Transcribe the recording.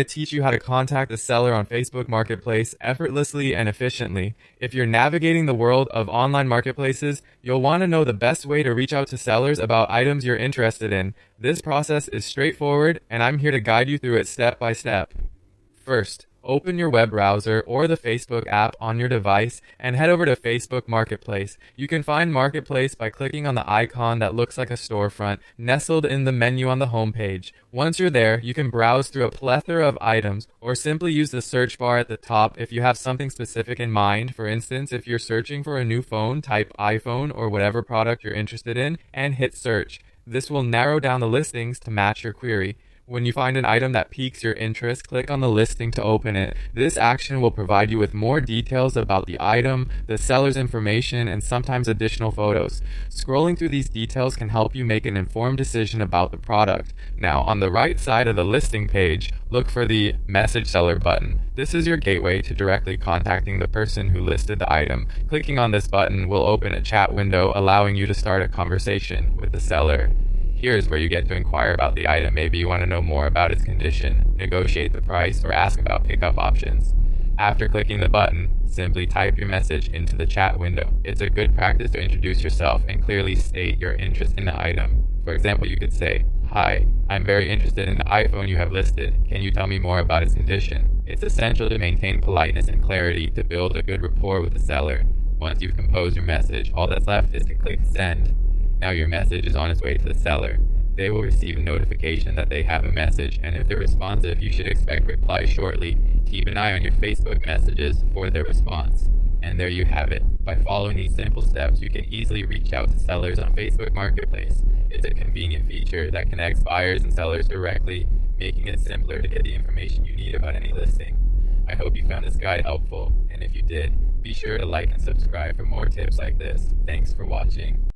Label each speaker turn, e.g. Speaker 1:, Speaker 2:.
Speaker 1: to teach you how to contact a seller on Facebook Marketplace effortlessly and efficiently. If you're navigating the world of online marketplaces, you'll want to know the best way to reach out to sellers about items you're interested in. This process is straightforward, and I'm here to guide you through it step by step. First, open your web browser or the Facebook app on your device and head over to Facebook Marketplace. You can find Marketplace by clicking on the icon that looks like a storefront nestled in the menu on the home page. Once you're there, you can browse through a plethora of items or simply use the search bar at the top if you have something specific in mind. For instance, if you're searching for a new phone, type iPhone or whatever product you're interested in and hit search. This will narrow down the listings to match your query. When you find an item that piques your interest, click on the listing to open it. This action will provide you with more details about the item, the seller's information, and sometimes additional photos. Scrolling through these details can help you make an informed decision about the product. Now, on the right side of the listing page, look for the Message Seller button. This is your gateway to directly contacting the person who listed the item. Clicking on this button will open a chat window, allowing you to start a conversation with the seller. Here's where you get to inquire about the item. Maybe you want to know more about its condition, negotiate the price, or ask about pickup options. After clicking the button, simply type your message into the chat window. It's a good practice to introduce yourself and clearly state your interest in the item. For example, you could say, "Hi, I'm very interested in the iPhone you have listed. Can you tell me more about its condition?" It's essential to maintain politeness and clarity to build a good rapport with the seller. Once you've composed your message, all that's left is to click send. Now your message is on its way to the seller. They will receive a notification that they have a message, and if they're responsive, you should expect replies shortly. Keep an eye on your Facebook messages for their response. And there you have it. By following these simple steps, you can easily reach out to sellers on Facebook Marketplace. It's a convenient feature that connects buyers and sellers directly, making it simpler to get the information you need about any listing. I hope you found this guide helpful, and if you did, be sure to like and subscribe for more tips like this. Thanks for watching.